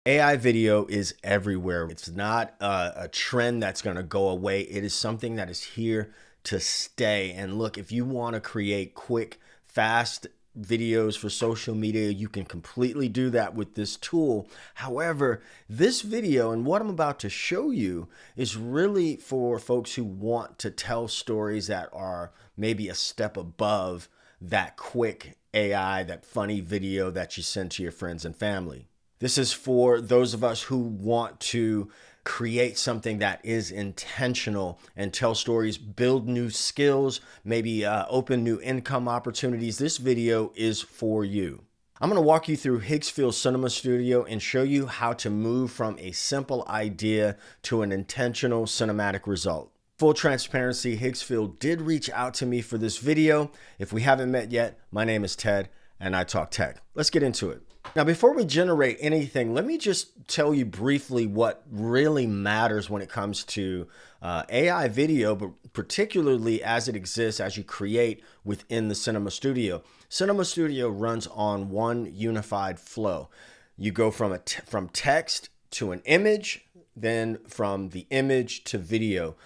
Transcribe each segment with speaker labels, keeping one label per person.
Speaker 1: AI video is everywhere. It's not a trend that's going to go away. It is something that is here to stay. And look, if you want to create quick, fast videos for social media, you can completely do that with this tool. However, this video and what I'm about to show you is really for folks who want to tell stories that are maybe a step above that quick AI, that funny video that you send to your friends and family. This is for those of us who want to create something that is intentional and tell stories, build new skills, maybe open new income opportunities. This video is for you. I'm going to walk you through Higgsfield Cinema Studio and show you how to move from a simple idea to an intentional cinematic result. Full transparency, Higgsfield did reach out to me for this video. If we haven't met yet, my name is Ted and I talk tech. Let's get into it. Now, before we generate anything, let me just tell you briefly what really matters when it comes to AI video, but particularly as it exists as you create within the Cinema Studio. Cinema Studio runs on one unified flow. You go from text to an image, then from the image to video.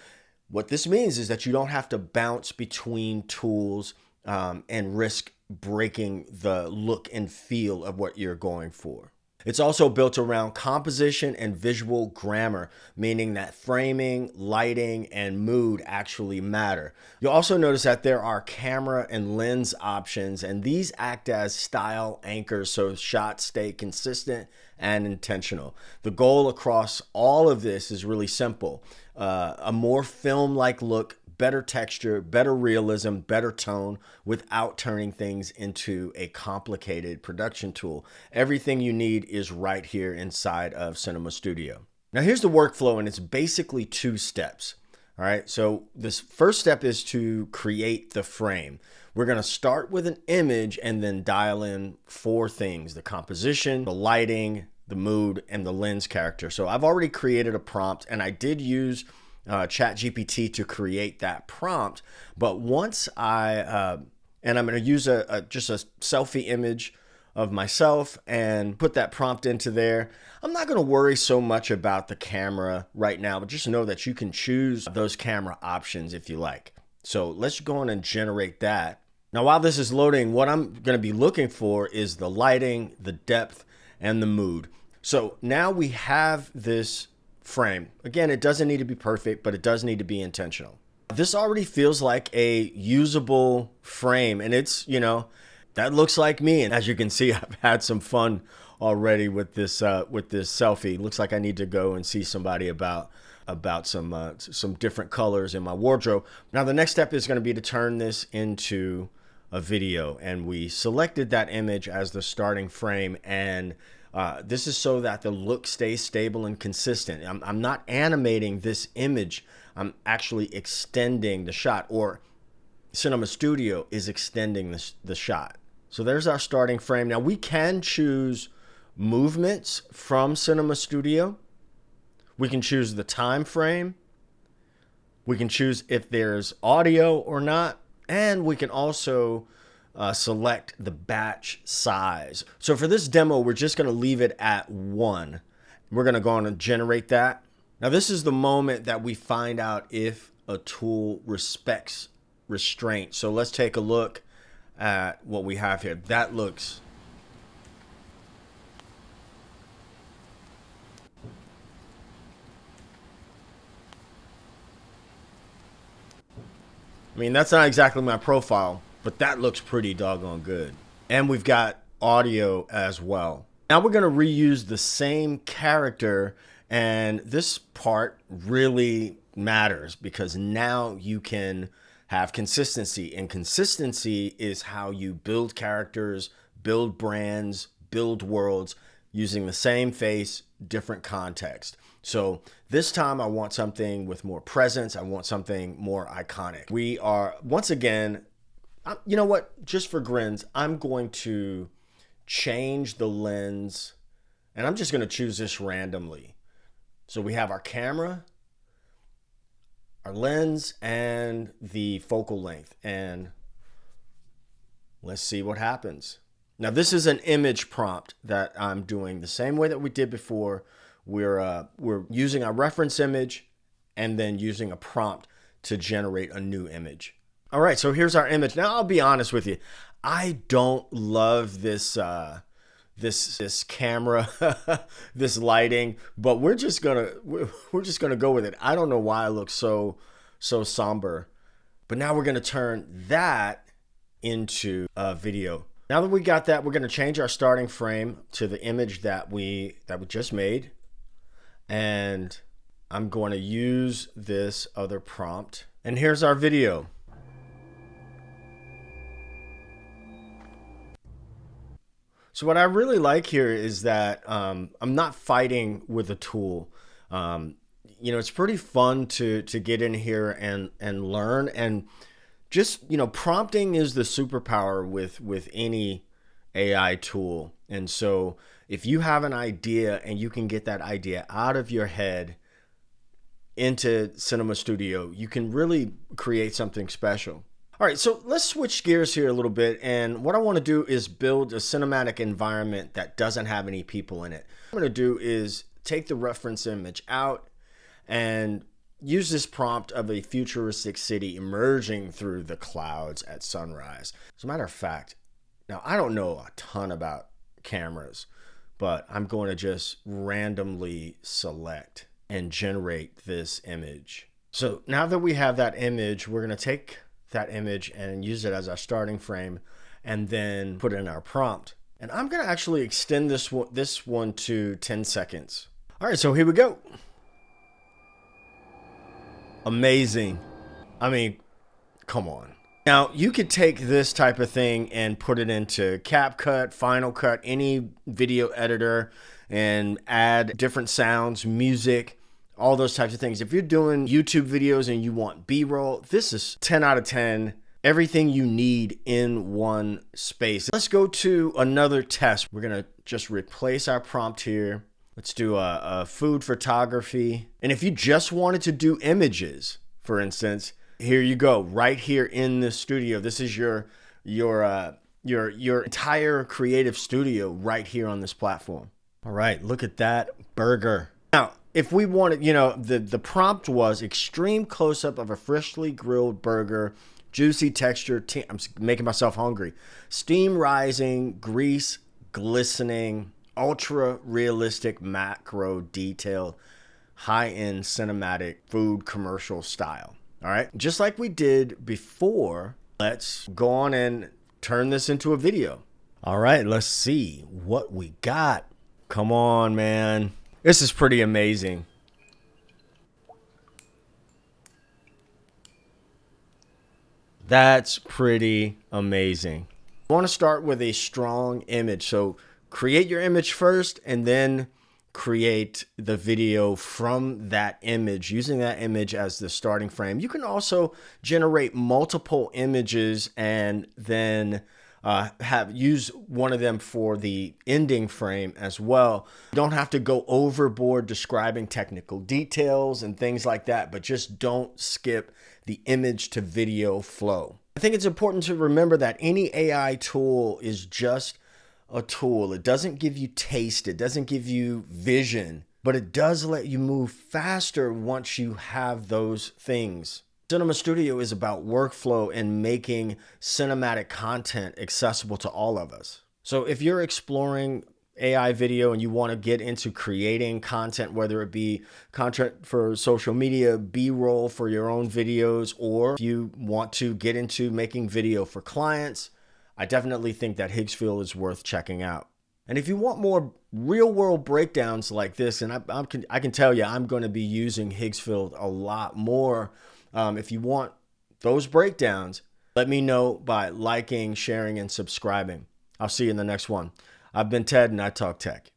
Speaker 1: What this means is that you don't have to bounce between tools and risk breaking the look and feel of what you're going for. It's also built around composition and visual grammar, meaning that framing, lighting, and mood actually matter. You'll also notice that there are camera and lens options, and these act as style anchors so shots stay consistent and intentional. The goal across all of this is really simple. A more film-like look, better texture, better realism, better tone without turning things into a complicated production tool. Everything you need is right here inside of Cinema Studio. Now here's the workflow, and it's basically 2 steps. All right, so this first step is to create the frame. We're going to start with an image and then dial in 4 things: the composition, the lighting, the mood, and the lens character. So I've already created a prompt, and I did use ChatGPT to create that prompt. But once and I'm going to use just a selfie image of myself and put that prompt into there. I'm not going to worry so much about the camera right now, but just know that you can choose those camera options if you like. So let's go on and generate that. Now, while this is loading, what I'm going to be looking for is the lighting, the depth, and the mood. So now we have this frame. Again, it doesn't need to be perfect, but it does need to be intentional. This already feels like a usable frame, and it's, that looks like me. And as you can see, I've had some fun already with this selfie. Looks like I need to go and see somebody about some different colors in my wardrobe. Now, the next step is going to be to turn this into a video, and we selected that image as the starting frame, and this is so that the look stays stable and consistent. I'm not animating this image. I'm actually extending the shot, or Cinema Studio is extending the shot. So there's our starting frame. Now we can choose movements from Cinema Studio. We can choose the time frame. We can choose if there's audio or not. And we can also select the batch size. So for this demo, we're just going to leave it at 1. We're going to go on and generate that. Now this is the moment that we find out if a tool respects restraint. So let's take a look at what we have here. That looks that's not exactly my profile, but that looks pretty doggone good. And we've got audio as well. Now we're going to reuse the same character, and this part really matters because now you can have consistency, and consistency is how you build characters, build brands, build worlds using the same face, different context. So this time I want something with more presence. I want something more iconic. We are, once again, you know what? Just for grins, I'm going to change the lens, and I'm just going to choose this randomly. So we have our camera, our lens, and the focal length. And let's see what happens. Now this is an image prompt that I'm doing the same way that we did before. We're using a reference image and then using a prompt to generate a new image. All right, so here's our image. Now I'll be honest with you, I don't love this this camera, this lighting, but we're just gonna go with it. I don't know why it looks so somber, but now we're gonna turn that into a video. Now that we got that, we're gonna change our starting frame to the image that we just made, and I'm going to use this other prompt. And here's our video. So what I really like here is that I'm not fighting with a tool. You know, it's pretty fun to get in here and learn, and just, you know, prompting is the superpower with any AI tool. And so if you have an idea and you can get that idea out of your head into Cinema Studio, you can really create something special. All right, so let's switch gears here a little bit. And what I want to do is build a cinematic environment that doesn't have any people in it. What I'm going to do is take the reference image out and use this prompt of a futuristic city emerging through the clouds at sunrise. As a matter of fact, now I don't know a ton about cameras, but I'm going to just randomly select and generate this image. So now that we have that image, we're going to take that image and use it as our starting frame and then put it in our prompt. And I'm going to actually extend this one to 10 seconds. All right, so here we go. Amazing. I mean, come on. Now, you could take this type of thing and put it into CapCut, Final Cut, any video editor, and add different sounds, music, all those types of things. If you're doing YouTube videos and you want B-roll, this is 10 out of 10. Everything you need in one space. Let's go to another test. We're going to just replace our prompt here. Let's do a food photography. And if you just wanted to do images, for instance, here you go, right here in the studio. This is your entire creative studio right here on this platform. All right, look at that burger. Now, if we wanted, you know, the prompt was extreme close-up of a freshly grilled burger, juicy texture. I'm making myself hungry. Steam rising, grease glistening, ultra realistic macro detail, high-end cinematic food commercial style. All right, just like we did before, let's go on and turn this into a video. All right, let's see what we got. Come on, man. This is pretty amazing. That's pretty amazing. I want to start with a strong image. So create your image first and then create the video from that image, using that image as the starting frame. You can also generate multiple images and then use one of them for the ending frame as well. You don't have to go overboard describing technical details and things like that, but just don't skip the image to video flow. I think it's important to remember that any AI tool is just a tool. It doesn't give you taste, it doesn't give you vision, but it does let you move faster once you have those things. Cinema Studio is about workflow and making cinematic content accessible to all of us. So if you're exploring AI video and you want to get into creating content, whether it be content for social media, B-roll for your own videos, or if you want to get into making video for clients, I definitely think that Higgsfield is worth checking out. And if you want more real-world breakdowns like this, and I can tell you I'm going to be using Higgsfield a lot more. If you want those breakdowns, let me know by liking, sharing, and subscribing. I'll see you in the next one. I've been Ted, and I talk tech.